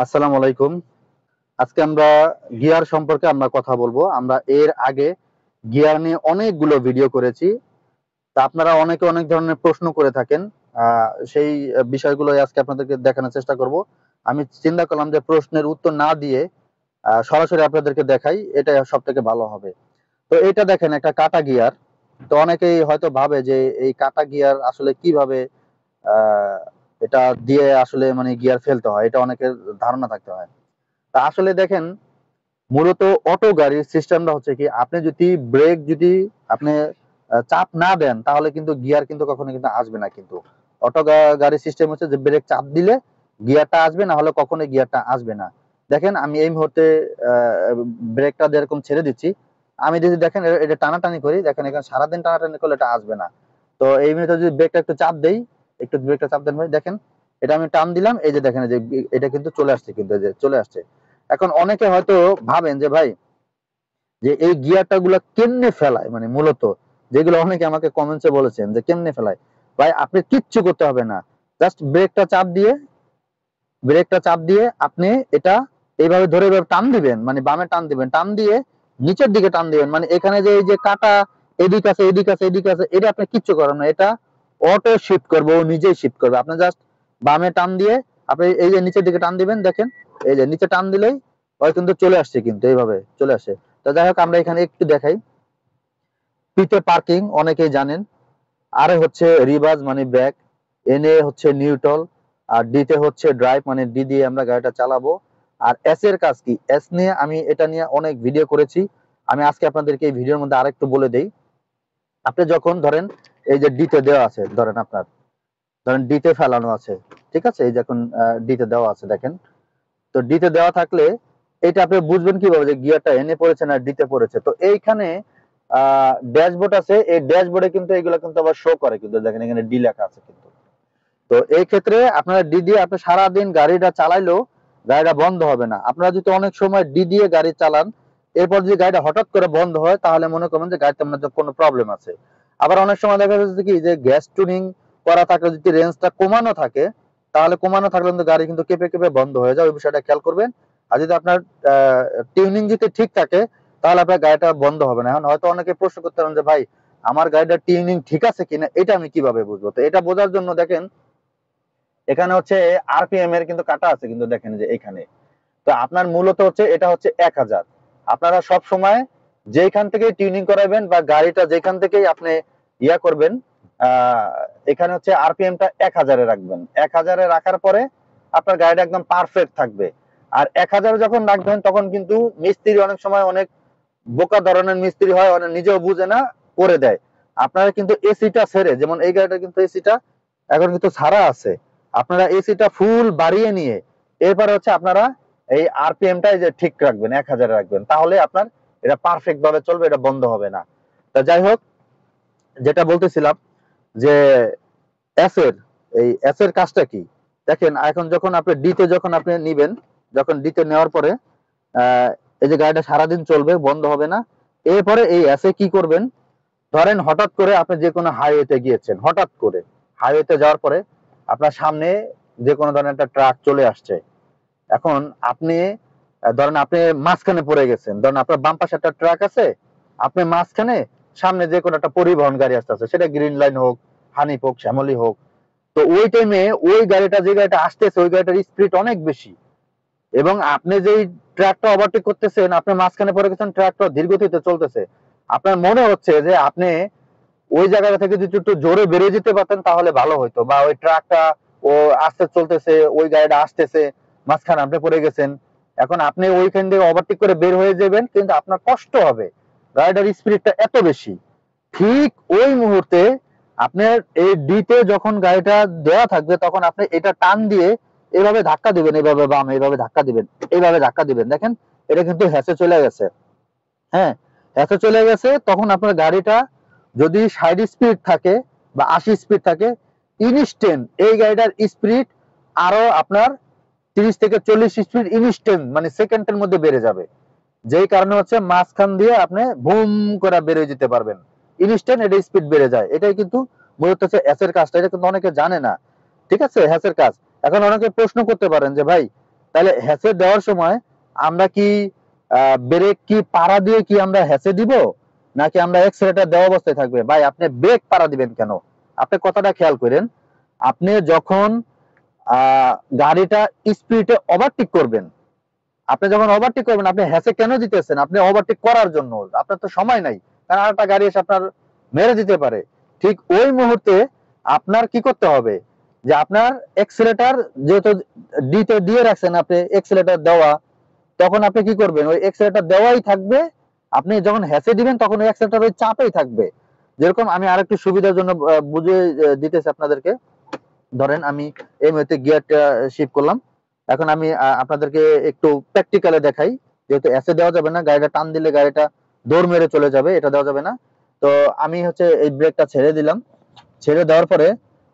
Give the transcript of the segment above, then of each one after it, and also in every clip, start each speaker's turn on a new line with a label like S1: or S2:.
S1: আসসালামু আলাইকুম। আজকে আমরা গিয়ার সম্পর্কে কথা বলবো। আমরা এর আগে গিয়ার নিয়ে অনেকগুলো ভিডিও করেছি। তা আপনারা অনেকে অনেক ধরনের প্রশ্ন করে থাকেন। সেই বিষয়গুলোই আজকে আপনাদেরকে দেখানোর চেষ্টা করব। আমি চিন্তা করলাম যে প্রশ্নের উত্তর না দিয়ে সরাসরি আপনাদেরকে দেখাই, এটা সবথেকে ভালো হবে। তো এটা দেখেন, একটা কাটা গিয়ার। তো অনেকেই হয়তো ভাবে যে এই কাটা গিয়ার আসলে কিভাবে আহ এটা দিয়ে আসলে মানে গিয়ার ফেলতে হয়, এটা অনেকের ধারণা থাকতে হয়। তা আসলে দেখেন, মূলত অটো গাড়ির সিস্টেমটা হচ্ছে কি, আপনি যদি ব্রেক যদি আপনি চাপ না দেন তাহলে কিন্তু গিয়ার কিন্তু কখনো কিন্তু আসবে না। কিন্তু অটো গাড়ির সিস্টেম হচ্ছে যে ব্রেক চাপ দিলে গিয়ারটা আসবে, না হলে কখনোই গিয়ারটা আসবে না। দেখেন আমি এই মুহূর্তে ব্রেকটা যেরকম ছেড়ে দিচ্ছি, আমি যদি দেখেন এটা টানাটানি করি, দেখেন এখানে সারাদিন টানাটানি করলে এটা আসবে না। তো এই মুহূর্তে যদি ব্রেকটা একটু চাপ দেই, একটু ব্রেকটা চাপ দেন ভাই, দেখেন এটা আমি টান দিলাম, এই যে দেখেন এই যে এটা কিন্তু চলে আসছে, কিন্তু এই যে চলে আসছে। এখন অনেকে হয়তো ভাবেন যে ভাই, যে এই গিয়ারটা গুলা কেমনে ফেলায়, মানে মূলত যেগুলো অনেকে আমাকে কমেন্টসে বলেছেন যে কেমনে ফেলায়। ভাই আপনি কিচ্ছু করতে হবে না, জাস্ট ব্রেকটা চাপ দিয়ে আপনি এটা এইভাবে ধরে এইভাবে টান দিবেন, মানে বামে টান দিবেন, টান দিয়ে নিচের দিকে টান দিবেন। মানে এখানে যে এই যে কাটা এদিক আছে এদিক আছে এদিক আছে, এটা আপনি কিচ্ছু করেন না, এটা অটো শিফট করবে, ও নিজেই শিফট করবে। আপনি জাস্ট বামে টান দিয়ে আপনি এই যে নিচের দিকে টান দিবেন, দেখেন এই যে নিচে টান দিলেই ওই কিন্তু চলে আসছে, কিন্তু এইভাবে চলে আসে। তো যাই হোক, আমরা এখানে একটু দেখাই। পিতে পার্কিং অনেকেই জানেন, আর হচ্ছে রিভার্স মানে ব্যাক, এনে হচ্ছে নিউট্রাল, আর ডিতে হচ্ছে ড্রাইভ মানে ডি দিয়ে আমরা গাড়িটা চালাবো। আর এস এর কাজ কি, এস নিয়ে আমি এটা নিয়ে অনেক ভিডিও করেছি। আমি আজকে আপনাদেরকে এই ভিডিওর মধ্যে আরেকটু বলে দেই। আপনি যখন ধরেন এই যে ডিতে দেওয়া আছে, ধরেন ডিতে ফেলানো আছে, ঠিক আছে, এই যখন ডিতে দেওয়া আছে দেখেন। তো ডিতে দেওয়া থাকলে এটা আপনি বুঝবেন কিভাবে যে গিয়ারটা এনে পড়েছে না ডিতে পড়েছে। তো এইখানে ড্যাশবোর্ড আছে, এই ড্যাশবোর্ডে কিন্তু এগুলো কিন্তু আবার শো করে, কিন্তু দেখেন এখানে ডি লেখা আছে কিন্তু। তো এই ক্ষেত্রে আপনারা ডি দিয়ে আপনি সারাদিন গাড়িটা চালাইলেও গাড়িটা বন্ধ হবে না। আপনারা যদি অনেক সময় ডি দিয়ে গাড়ি চালান, এরপর যদি গাড়িটা হঠাৎ করে বন্ধ হয়, তাহলে মনে করবেন যে গাড়িতে মনে হচ্ছে কোনো প্রবলেম আছে। আবার অনেক সময় দেখা যাচ্ছে কি, যে গ্যাস টুনিং করা থাকলে যদি রেঞ্জটা কমানো থাকে, তাহলে কমানো থাকলে কিন্তু গাড়ি কিন্তু কেঁপে কেঁপে বন্ধ হয়ে যায়, ওই বিষয়টা খেয়াল করবেন। আর যদি আপনার টিউনিং যদি ঠিক থাকে, তাহলে আপনার গাড়িটা বন্ধ হবে না। এখন হয়তো অনেকে প্রশ্ন করতে পারেন যে ভাই, আমার গাড়িটা টিউনিং ঠিক আছে কিনা এটা আমি কিভাবে বুঝবো? তো এটা বোঝার জন্য দেখেন, এখানে হচ্ছে আরপিএম এর কিন্তু কাটা আছে, কিন্তু দেখেন যে এখানে। তো আপনার মূলত হচ্ছে এটা হচ্ছে 1000। আপনারা সব সময় যেখান থেকে টিউনিং করাবেন বা গাড়িটা যেখান থেকেই আপনি ইয়া করবেন, আহ এখানে হচ্ছে আরপিএমটা 1000-এ রাখবেন। 1000-এ রাখার পরে আপনার গাড়িটা একদম পারফেক্ট থাকবে। আর 1000 যখন রাখবেন, তখন কিন্তু মিস্ত্রি অনেক সময় অনেক বোকা ধরনের মিস্ত্রি হয়, অনেক নিজেও বুঝে না, করে দেয়। আপনারা কিন্তু এসিটা ছেড়ে, যেমন এই গাড়িটা কিন্তু এসিটা এখন কিন্তু ছাড়া আছে, আপনারা এসিটা ফুল বাড়িয়ে নিয়ে এরপরে হচ্ছে আপনারা এই আরপিএমটা যে ঠিক রাখবেন, 1000-এ রাখবেন, তাহলে আপনার এটা পারফেক্ট ভাবে চলবে, এটা বন্ধ হবে না। তা যাই হোক, যেটা বলতেছিলাম যে এস এর এই এস এর কাজটা কি, দেখেন এখন যখন আপনি ডিতে যখন আপনি নিবেন, যখন ডিতে নেওয়ার পরে আহ এই যে গাড়িটা সারাদিন চলবে, বন্ধ হবে না। এরপরে এই এস এ কি করবেন, ধরেন হঠাৎ করে আপনি যে কোনো হাইওয়েতে গিয়েছেন, হঠাৎ করে হাইওয়েতে যাওয়ার পরে আপনার সামনে যে কোনো ধরনের একটা ট্রাক চলে আসছে। এখন আপনি ধরেন আপনি মাঝখানে পড়ে গেছেন, ধরেন আপনার বাম পাশে একটা ট্রাক আছে, আপনি মাঝখানে, সামনে যে কোনো একটা পরিবহন গাড়ি আসতেছে, সেটা গ্রিন লাইন হোক, হানিফ হোক, শ্যামলী হোক। তো ওই টাইমে ওই গাড়িটা, যে গাড়িটা আসতেছে, ওই গাড়িটার স্পিড অনেক বেশি, এবং আপনি যেই ট্রাকটা ওভারটেক করতেছেন, আপনি মাঝখানে পড়ে গেছেন, ট্রাকটা ধীর গতিতে চলতেছে। আপনার মনে হচ্ছে যে আপনি ওই জায়গা থেকে যদি একটু জোরে বেরিয়ে যেতে পারতেন তাহলে ভালো হতো, বা ওই ট্রাকটা ও আস্তে চলতেছে, ওই গাড়িটা আসতেছে, মাঝখানে আপনি পড়ে গেছেন। এখন আপনি ওইখান থেকে ওভারটেক করে বের হয়ে যাবেন, কিন্তু আপনার কষ্ট হবে, গাড়িটার স্পিডটা এত বেশি। ঠিক ওই মুহূর্তে আপনার এই ডিতে যখন গাড়িটা দেওয়া থাকবে, তখন আপনি এটা টান দিয়ে এইভাবে ধাক্কা দিবেন, এইভাবে বামে এইভাবে ধাক্কা দিবেন, এইভাবে ধাক্কা দিবেন, দেখেন এটা কিন্তু হেসে চলে গেছে। হ্যাঁ, এত চলে গেছে। তখন আপনার গাড়িটা যদি 60 স্পিড থাকে বা 80 স্পিড থাকে, ইনস্ট্যান্ট এই গাড়িটার স্পিড আরো আপনার 30 থেকে 40 স্পিড ইনস্ট্যান্ট, মানে সেকেন্ডের মধ্যে বেড়ে যাবে। যেই কারণে হচ্ছে মাঝখান দিয়ে আপনি বুম করে বেরিয়ে যেতে পারবেন, ইনস্ট্যান্ট এটা স্পিড বেড়ে যায়। এটাই কিন্তু মূলত হচ্ছে হ্যাসের কাজটা, এটা কিন্তু অনেকে জানে না। ঠিক আছে, হ্যাসের কাজ। এখন অনেকে প্রশ্ন করতে পারেন যে ভাই, তাহলে হ্যাসে দেওয়ার সময় আমরা কি ব্রেক কি পাড়া দিয়ে কি আমরা হ্যাসে দিব, নাকি আমরা এক্সেলেটার দেওয়া অবস্থায় থাকবে? ভাই আপনি ব্রেক পাড়া দিবেন কেন? আপনি কথাটা খেয়াল করেন। আপনি যখন আহ গাড়িটা স্পিডে ওভারটেক করবেন, আপনি যখন ওভারটেক করবেন আপনি হ্যাসে কেন দিতেছেন? আপনি ওভারটেক করার জন্য, আপনার তো সময় নাই, কারণ আরেকটা গাড়ি এসে আপনার মেরে দিতে পারে। ঠিক ওই মুহূর্তে আপনার কি করতে হবে, যে আপনার এক্সেলেটার যেহেতু ডিতে দিয়ে রাখছেন, আপনি এক্সেলেটার দেওয়া, তখন আপনি কি করবেন, ওই এক্সেলেটার দেওয়াই থাকবে। আপনি যখন হ্যাসে দিবেন তখন ওই এক্সেলেটার ওই চাপেই থাকবে। যেরকম আমি আরেকটু সুবিধার জন্য বুঝে দিতেছি আপনাদেরকে। ধরেন আমি এই মুহূর্তে গিয়ারটা শিফট করলাম। এখন আমি আপনাদেরকে একটু প্র্যাকটিক্যালে দেখাই। যেহেতু এসে দেওয়া যাবে না, গাড়িটা টান দিলে গাড়িটা দৌড় মেরে চলে যাবে, এটা দেওয়া যাবে না। তো আমি হচ্ছে এই ব্রেকটা ছেড়ে দিলাম। ছেড়ে দেওয়ার পরে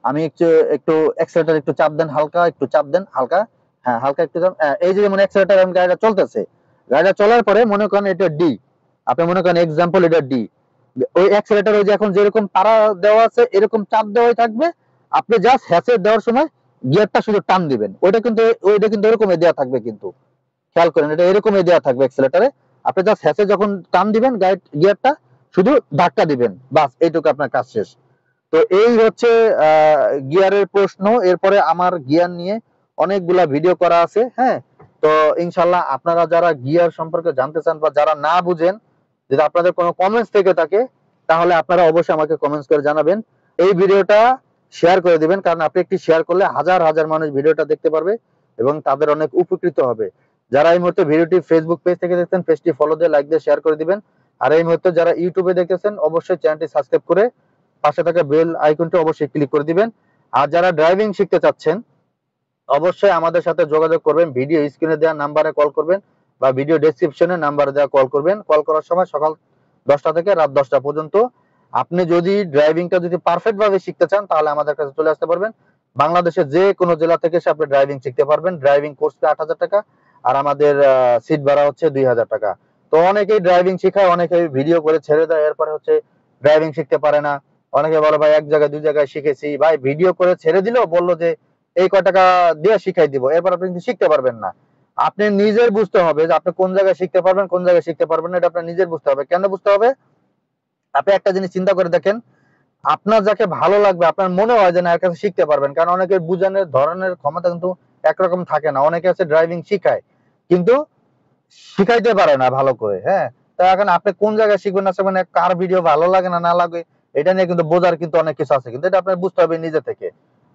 S1: আমি একটু একটু এক্সেলেটার একটু চাপ দেন, হালকা একটু চাপ দেন, হালকা, হ্যাঁ হালকা একটু চাপ। এই যে যেমন এক্সেলেটার আমি গাড়িটা চলতেছে, গাড়িটা চলার পরে মনে করেন এটা ডি, আপনি মনে করেন এক্সাম্পল এটা ডি, ওই এক্সেলেটার ওই যে এখন যেরকম পাড়া দেওয়া আছে এরকম চাপ দেওয়াই থাকবে। আপনি জাস্ট হ্যাসে দেওয়ার সময় গিয়ারটা শুধু টান দিবেন, ওইটা কিন্তু এরকম দেওয়া থাকবে, কিন্তু খেয়াল করেন এটা এরকম দেওয়া থাকবে এক্সেলেটারে। আপনি জাস্ট হ্যাসে যখন টান দিবেন গিয়ারটা শুধু ধাক্কা দিবেন, বাস এইটুকু আপনার কাজ শেষ। তো এই হচ্ছে গিয়ারের প্রশ্ন। এরপরে আমার গিয়ার নিয়ে অনেকগুলা ভিডিও করা আছে, হ্যাঁ। তো ইনশাল্লাহ আপনারা যারা গিয়ার সম্পর্কে জানতে চান বা যারা না বুঝেন, যদি আপনাদের কোনো কমেন্টস থেকে থাকে তাহলে আপনারা অবশ্যই আমাকে কমেন্টস করে জানাবেন। এই ভিডিওটা শেয়ার করে দিবেন, কারণ আপনি একটি শেয়ার করলে হাজার হাজার মানুষ ভিডিওটা দেখতে পারবে এবং তাদের অনেক উপকৃত হবে। যারা এই মুহূর্তে ভিডিওটি ফেসবুক পেজ থেকে দেখছেন, পেজটি ফলো দিয়ে লাইক দিয়ে শেয়ার করে দিবেন। আর এই মুহূর্তে যারা ইউটিউবে দেখতেছেন অবশ্যই চ্যানেলটি সাবস্ক্রাইব করে পাশে থাকা বেল আইকনটি অবশ্যই ক্লিক করে দিবেন। আর যারা ড্রাইভিং শিখতে চাচ্ছেন অবশ্যই আমাদের সাথে যোগাযোগ করবেন, ভিডিও স্ক্রিনে দেওয়া নাম্বারে কল করবেন বা ভিডিও ডেসক্রিপশনে নাম্বার দেওয়া কল করবেন। কল করার সময় সকাল 10টা থেকে রাত 10টা পর্যন্ত। আপনি যদি ড্রাইভিংটা যদি পারফেক্ট ভাবে শিখতে চান তাহলে আমাদের কাছে চলে আসতে পারবেন। বাংলাদেশের যে কোনো জেলা থেকে এসে আপনি ড্রাইভিং শিখতে পারবেন। ড্রাইভিং কোর্স ফি 8,000 টাকা, আর আমাদের সিট ভাড়া হচ্ছে 2,000 টাকা। তো অনেকেই ড্রাইভিং শেখায়, অনেকেই ভিডিও করে ছেড়ে দেয়, এরপরে হচ্ছে ড্রাইভিং শিখতে পারে না। অনেকে বলে ভাই এক জায়গায় দুই জায়গায় শিখেছি, ভাই ভিডিও করে ছেড়ে দিলেও বললো যে এই কয় টাকা দিয়ে শিখাই দিব, এরপর আপনি কিন্তু শিখতে পারবেন না। আপনি নিজের বুঝতে হবে যে আপনি কোন জায়গায় শিখতে পারবেন কোন জায়গায় শিখতে পারবেন না, এটা আপনার নিজের বুঝতে হবে। কেন বুঝতে হবে? আপনি একটা জিনিস চিন্তা করে দেখেন, আপনার যাকে ভালো লাগবে আপনার মনে হয় যে না এর কাছে শিখতে পারবেন, কারণ অনেকের বুঝানোর ধরনের ক্ষমতা কিন্তু একরকম থাকে না। অনেকে আছে ড্রাইভিং শিখায় কিন্তু শিখাইতে পারে না ভালো করে, হ্যাঁ। তো এখন আপনি কোন জায়গায় শিখবেন না শিখবেন, কার ভিডিও ভালো লাগে না না লাগে এটা নিয়ে কিন্তু বোঝার কিন্তু অনেক কিছু আছে, কিন্তু এটা আপনার বুঝতে হবে নিজে থেকে।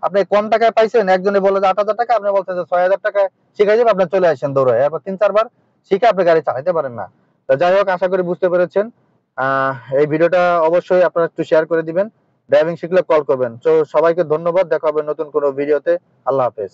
S1: আপনি কম টাকায় পাইছেন, একজনে বলে যে 8,000 টাকা, আপনি বলছেন যে 6,000 টাকায় শিখাই যাবে, আপনি চলে আসেন দৌড়ে, এরপর 3-4 বার শিখে আপনি গাড়ি চালাতে পারেন না। তো যাই হোক, আশা করি বুঝতে পেরেছেন। এই ভিডিওটা অবশ্যই আপনারা একটু শেয়ার করে দিবেন। ড্রাইভিং শিখলে কল করবেন। তো সবাইকে ধন্যবাদ, দেখা হবে নতুন কোনো ভিডিওতে। আল্লাহ হাফেজ।